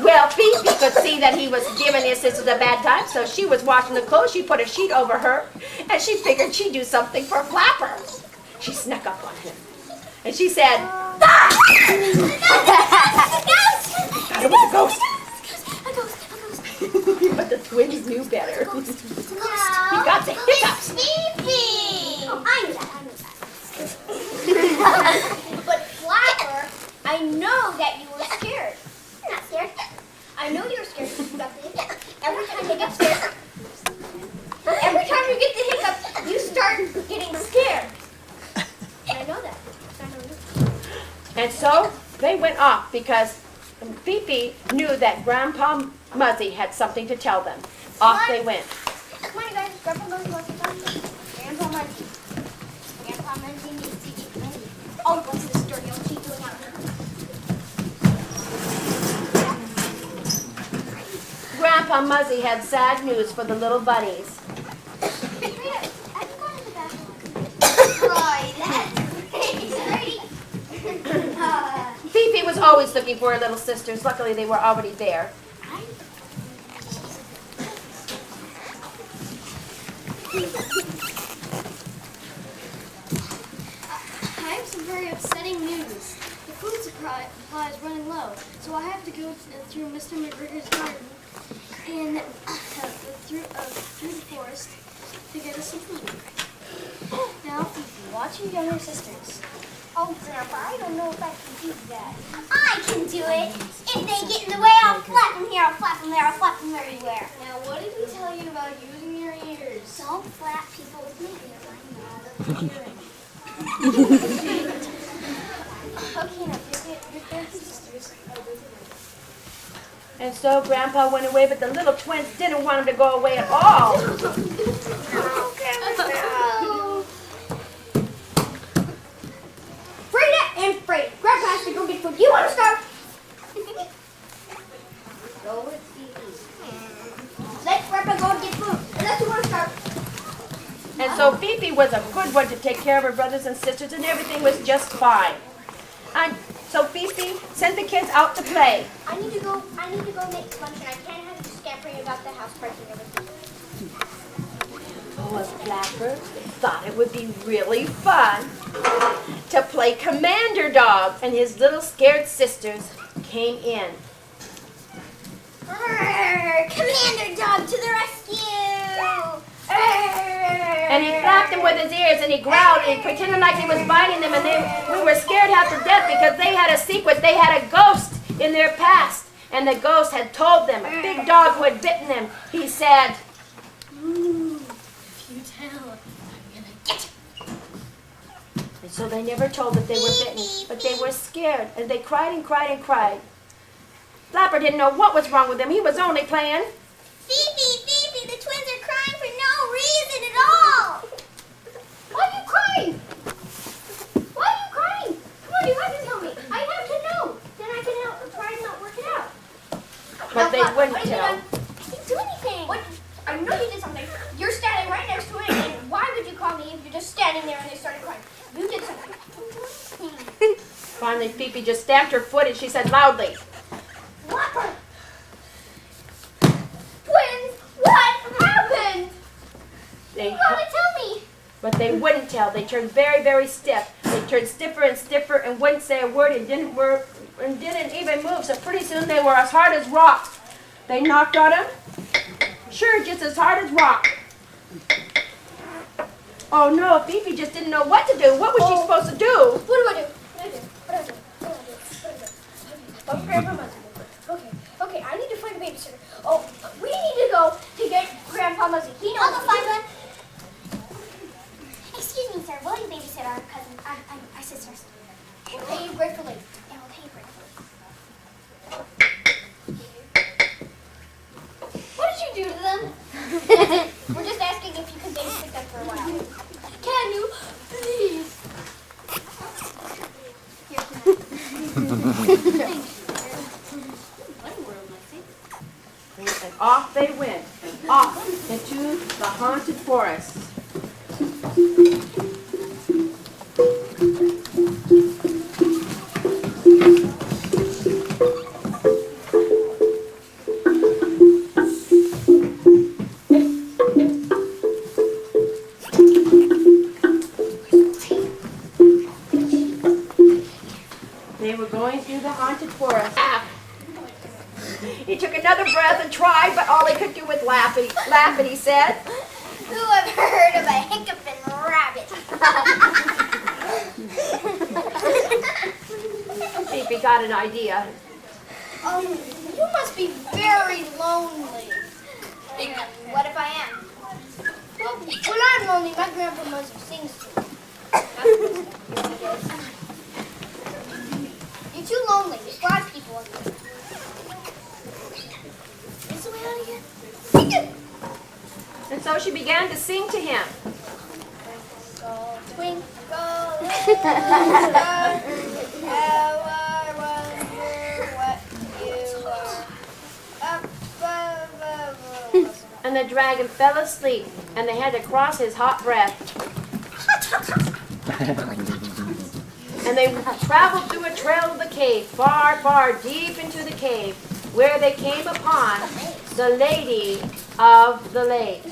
Well, Fifi could see that he was giving his sisters a bad time, so she was washing the clothes. She put a sheet over her, and she figured she'd do something for Flapper. She snuck up on him, and she said, "Ah!" Thought it was a ghost. A ghost. But the twins knew better. No, He got the hiccups. Fifi. Oh, I knew that. But Flapper, I know that you were scared. You're not scared. I know you were scared because you got the hiccups. Every time you get scared, every time you get the hiccups, you start getting scared. And I know that. I know you. And so they went off because Fifi knew that Grandpa Muzzy had something to tell them. Off they went. Come on, you guys. Grandpa Muzzy wants to talk to you. Grandpa Muzzy. Grandpa Muzzy needs to get ready. Oh, what's this dirty old cheat doing out here? Grandpa Muzzy had sad news for the little bunnies. Rita, I can go to the bathroom. Right, that's great. Fifi was always looking for her little sisters. Luckily, they were already there. I have some very upsetting news. The food supply is running low, so I have to go through Mr. McGregor's garden and through the forest to get us some food. Now, Fifi, watch your younger sisters. Oh, Grandpa, I don't know if I can do that. I can do it. If they get in the way, I'll flap them here, I'll flap them there, I'll flap them everywhere. Now, what did we tell you about using your ears? Don't flap people with me. Okay, now, your big sisters. And so Grandpa went away, but the little twins didn't want him to go away at all. Frida and Frida, Grandpa has to go get food. You want to start? Go with Fifi. Let Grandpa go get food. Unless you want to start. And so Fifi was a good one to take care of her brothers and sisters, and everything was just fine. And so Fifi sent the kids out to play. I need to go make lunch, and I can't have you scampering about the house breaking everything. Oh, and Flapper thought it would be really fun to play Commander Dog, and his little scared sisters came in. Commander Dog to the rescue! And he flapped them with his ears, and he growled, and he pretended like he was biting them, and we were scared half to death because they had a secret. They had a ghost in their past, and the ghost had told them, a big dog who had bitten them, he said, If you tell, I'm gonna get you. and so they never told that they were bitten, but they were scared, and they cried and cried and cried. Flapper didn't know what was wrong with him. He was only playing. Phoebe, the twins are crying for no reason at all! Why are you crying? Why are you crying? Come on, you have to tell me. I have to know. Then I can help try and help work it out. But they wouldn't What tell. I didn't do anything. What? I know you did something. You're standing right next to it, and why would you call me if you're just standing there and they started crying? You did something. Finally, Fifi just stamped her foot, and she said loudly, Flapper! Twins, what happened? they, You gotta tell me. but they wouldn't tell. They turned very, very stiff. They turned stiffer and stiffer and wouldn't say a word and didn't even move. So pretty soon they were as hard as rock. They knocked on him. Sure, just as hard as rock. Oh no, Fifi just didn't know what to do. What was she supposed to do? What do I do? Oh, Grandpa Muzzy. Okay, I need to find a babysitter. Oh, we need to go to get Grandpa Muzzy. He knows. I'll go find one. Excuse me, sir. Will you babysit our cousin, our sisters? We'll pay you gratefully. Yeah, we'll pay you gratefully. What did you do to them? We're just asking if you could babysit them for a while. Can you, please? And off they went, off into the haunted forest. They were going through the haunted forest. He took another breath and tried, but all he could do was laugh, and he said, Who ever heard of a hiccuping rabbit? Phoebe got an idea. You must be very lonely. What if I am? Well, when I'm lonely, my grandpa must sings to me. You're too lonely. There's 5 people in here. Is the way out of here? And so she began to sing to him. Twinkle, little star, how I wonder what you are. Up above. And the dragon fell asleep, and they had to cross his hot breath. And they traveled through a trail of the cave, far, far deep into the cave, where they came upon the lady of the lake.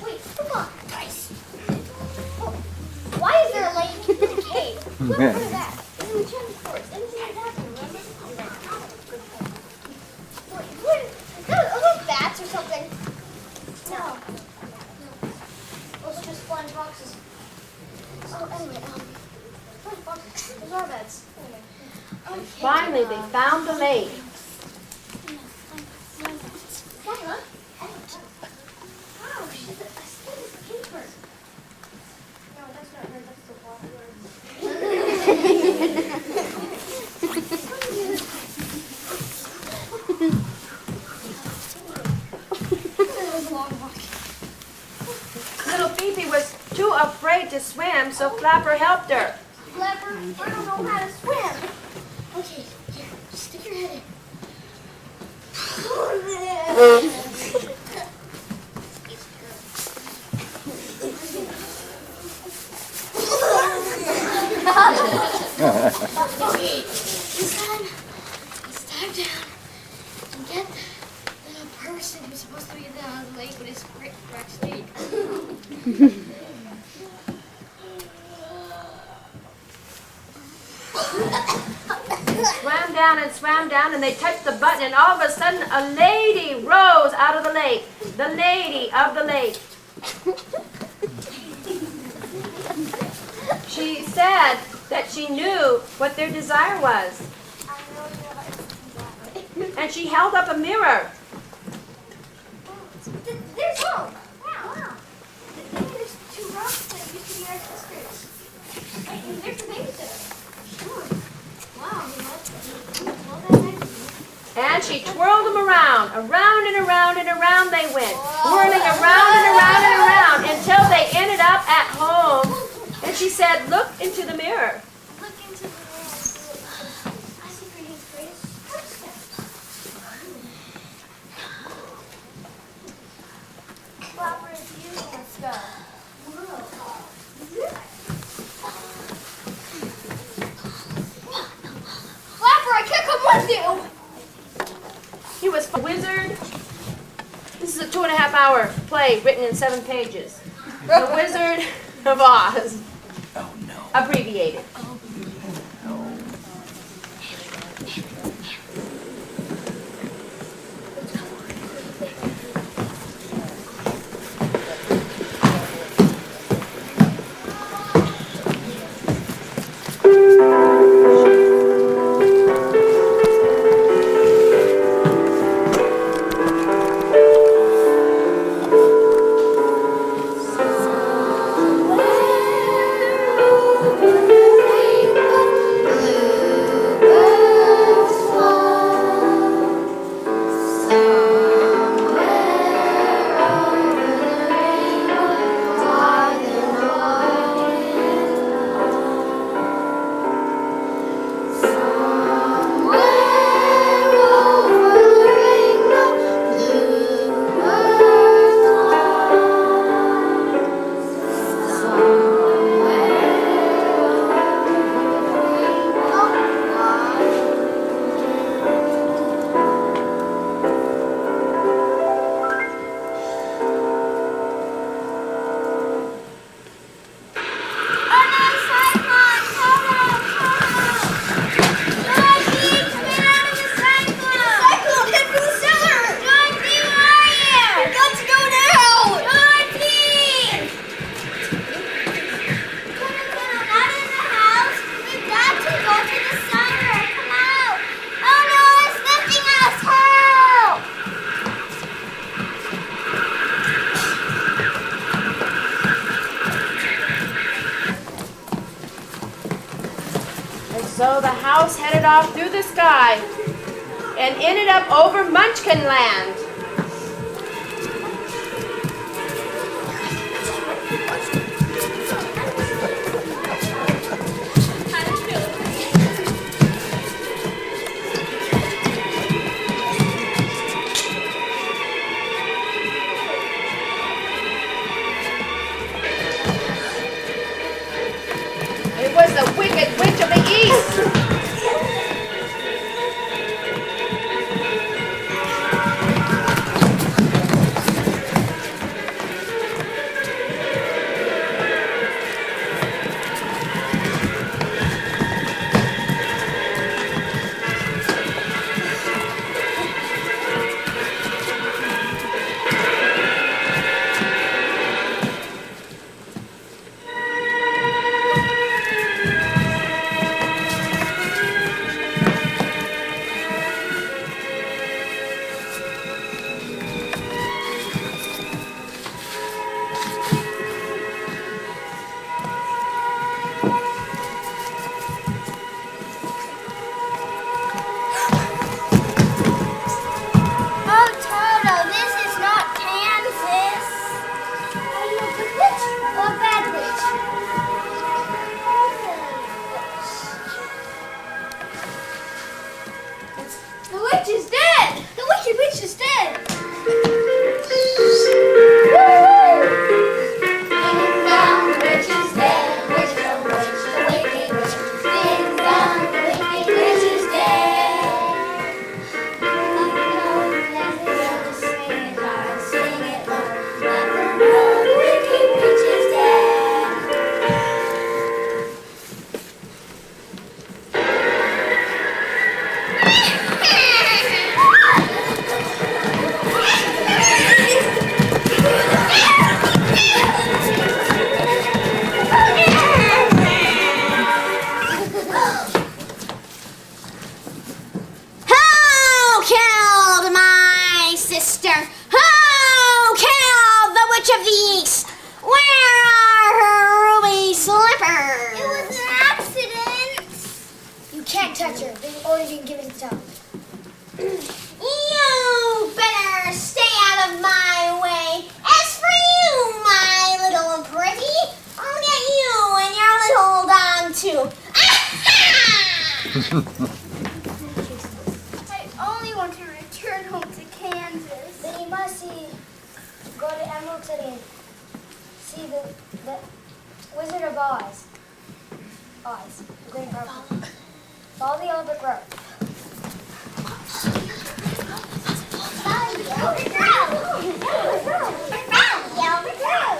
Wait, come on, guys. Why is there a lake in the cave? What is that? It's in the chimney forest. Anything like that, remember? Wait, are those bats or something? No. Those are just flying foxes. Oh, anyway, flying foxes. Those are bats. Anyway. Okay. Finally, they found the lake. What? Wow, she's a keeper. No, that's not her. That's the water. Little Phoebe was too afraid to swim, so Flapper helped her. Flapper, I don't know how to swim. Okay, here, just stick your head in. Okay, this time, let's dive down and get the person who's supposed to be down the lake with his cracked leg. Swam down, and they touched the button, and all of a sudden a lady rose out of the lake. The lady of the lake. She said that she knew what their desire was. And she held up a mirror. There's hope. Wow. There's 2 rocks that used to be our sisters. Wait, and there's the babysitter. Sure. Wow, And she twirled them around. Around and around and around they went. Whirling around and around and around until they ended up at home. And she said, look into the mirror. Look into the mirror. I see Granny's greatest footsteps. Flapper, it's you. Let's go. Flapper, I can't come with you. He was a wizard. This is a 2.5-hour play written in 7 pages. The Wizard of Oz. Oh no. Abbreviated. So the house headed off through the sky and ended up over Munchkin Land. It was the Wicked Witch of the East. Oh, Toto, this is not Kansas. Are you a good witch or a bad witch? The witch is dead. The wicked witch is dead. Ding dong, the witch is dead. Witch, the wicked witch. Ding dong, the wicked witch is dead. Sing it loud. Let them know the wicked witch is dead. Who killed my sister? Who killed the witch of the east? Where are her ruby slippers? It was an accident. You can't touch her. They've already been given to her. You better stay out of my way. As for you, my little pretty, I'll get you and your little dog too. I only want to return home to Kansas. Then you must go to Emerald City and see the Wizard of Oz. Oz, the Green Purple. Follow the yellow brick road. Follow the yellow brick road. Follow the yellow brick road.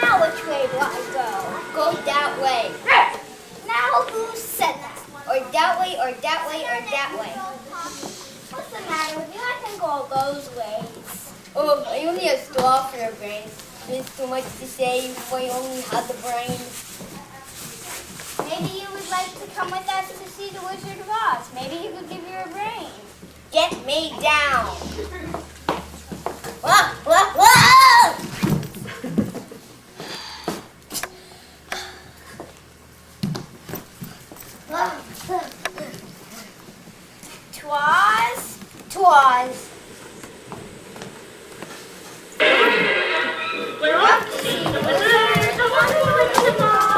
Now which way do I go? Go that way. Now who said that? Or that way, or that way, or that way. What's the matter with you? I can go those ways. Oh, I only have straw for your brain. There's too much to say if I only had the brain. Maybe you would like to come with us to see the Wizard of Oz. Maybe he could give you a brain. Get me down. Whoa, whoa, whoa! Twas. We're off to see the Wizard of Oz.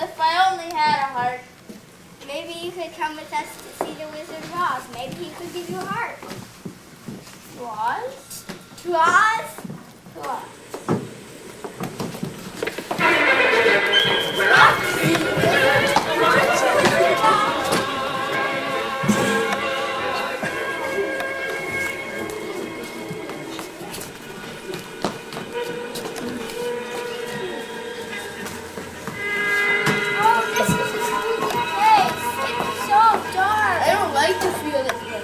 if I only had a heart. Maybe you could come with us to see the Wizard of Oz. Maybe he could give you a heart. To Oz? To Oz? To Oz. I don't like to feel this way.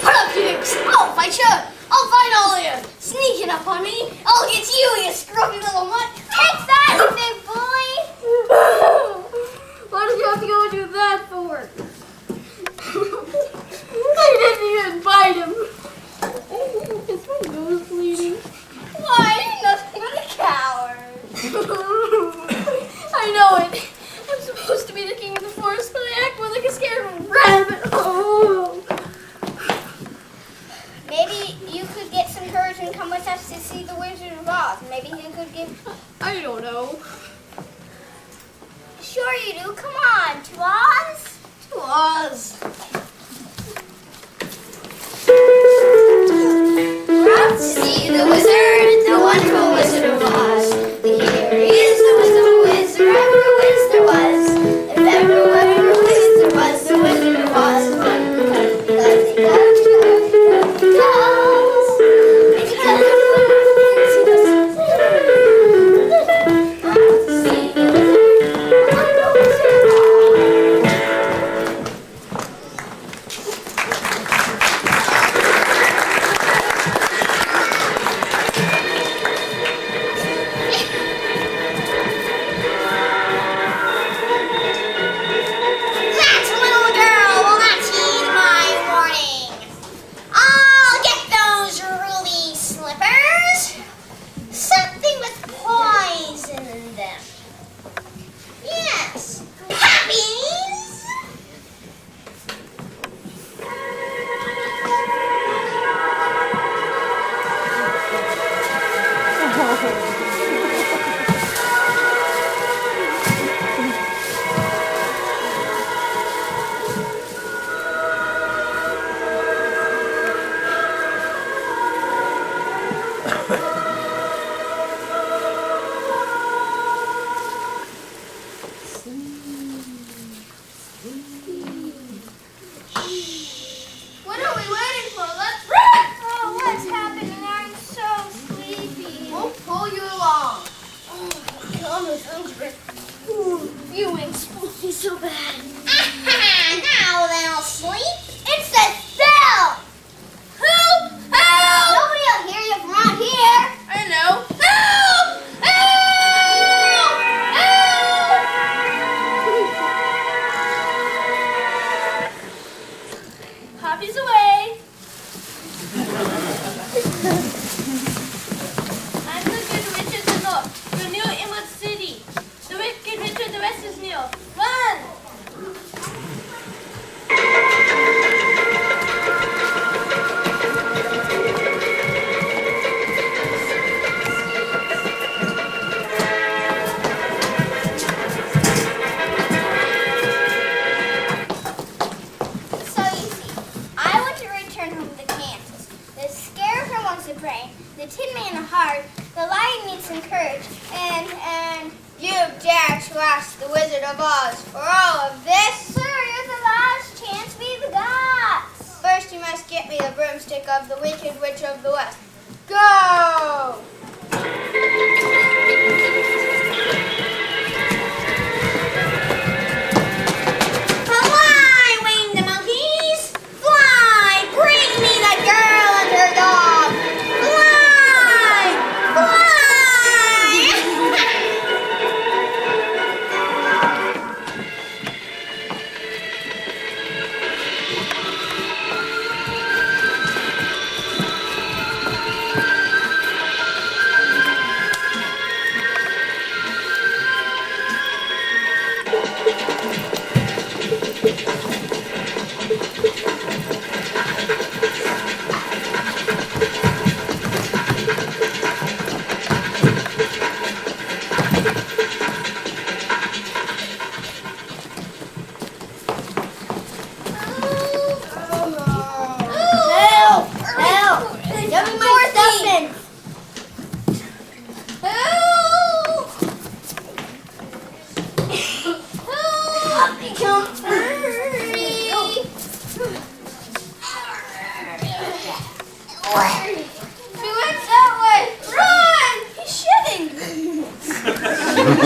What up, pigs? I'll fight you. I'll fight all of you. Sneaking up on me. I'll get you, you scruffy little mutt. Take that, you big boy. Why did you have to go and do that for? I didn't even bite him. Is my nose bleeding? Why, you're nothing but a coward. I know it. I'm supposed to be the king of the forest, but I act more like a scared rabbit. Oh. Maybe you could get some courage and come with us to see the Wizard of Oz. Maybe he could give... I don't know. Sure you do. Come on. To Oz? To Oz. We're out to see the wizard, the wonderful Wizard of Oz. Here is the wisdom whiz, there ever whiz there was. If ever whiz there was, the Wizard of Oz. What are we waiting for? Let's run! Oh, what's happening? I'm so sleepy. We'll pull you along. I'm hungry. You ain't supposed to be so bad. Now then I'll sleep. It's the spell! Help! Help! Nobody will hear you from out here. I know. Help! Help! Help! Poppy's away. I'm the good witch of the north. The new Emerald City. The wicked witch of the west is new. Run! So you see, I want to return home to Kansas. The scarecrow wants a brain, the tin man a heart, the lion needs some courage, and you dare to ask the Wizard of Oz for all of this? Sir, you're the last chance we've got. First you must get me the broomstick of the wicked witch of the west. Go! Fly, winged monkeys! Fly! Bring me the girl and her dog! Fly! Fly!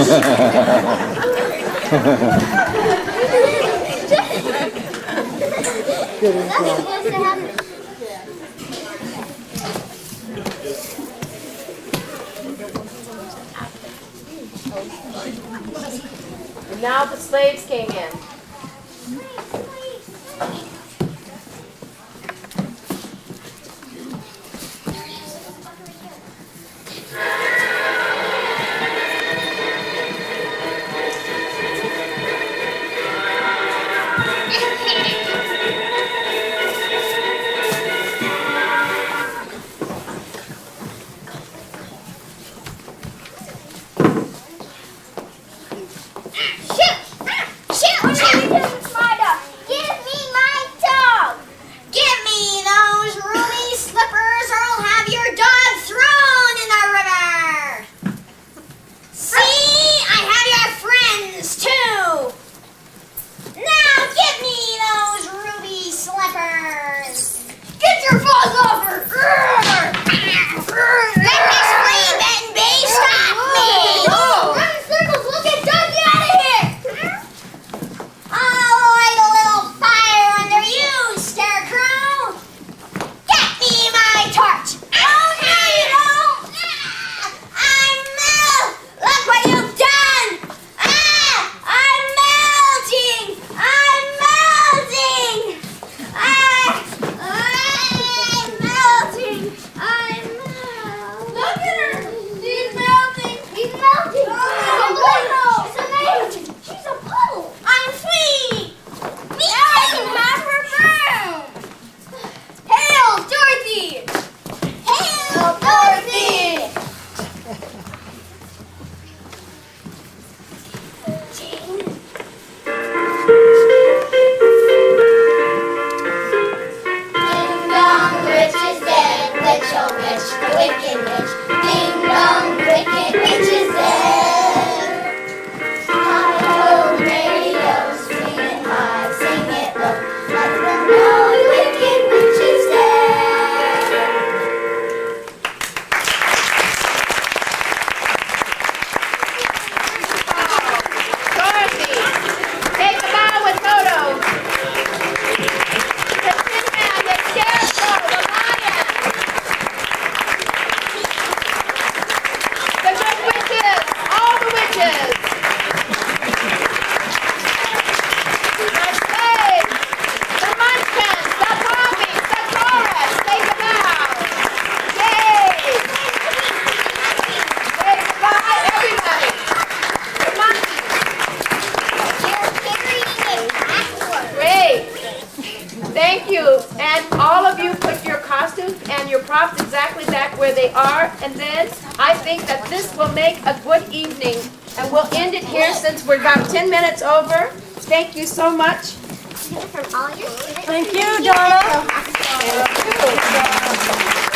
Good Nothing's improv. supposed to happen. And now the slaves came in. Give me my dog. Give me those ruby slippers or I'll have your dog thrown in the river. See, I have your friends too. Now give me those ruby slippers. Get your paws off her. Let me sleep and be stop me. Run in circles, we'll get Dougie out of here. I'll light a little fire under you, Scarecrow. Get me my torch. Oh, no, you don't. I'm Look what you've done. I'm melting. I'm melting. I'm melting. Look at her. She's melting. He's melting. Oh, it's amazing. She's a puddle. I'm free. Me can have her broom. Hail, Dorothy. Hail, Dorothy. Ding dong, witch is dead. Witch, oh witch, the wicked witch. Ding dong, wicked witch is dead. Hi-ho, Mary-O, swing it high, sing it low. Let them know the wicked witch is dead. Dorothy, take a bow with Toto. The Tin Man, the Scarecrow, the Lion. The good witches, all the witches. My slaves, the Munchkins, the Zombies, the Chorus, take a bow. Yay! Say goodbye, everybody. The monkeys. They're carrying a passport. Great. Thank you. And all of you put your costumes and your props exactly back where they are. And then I think that this will make a good evening. And we'll end it here since we're about 10 minutes over. Thank you so much. From all your students. Thank you, Donna. Thank you.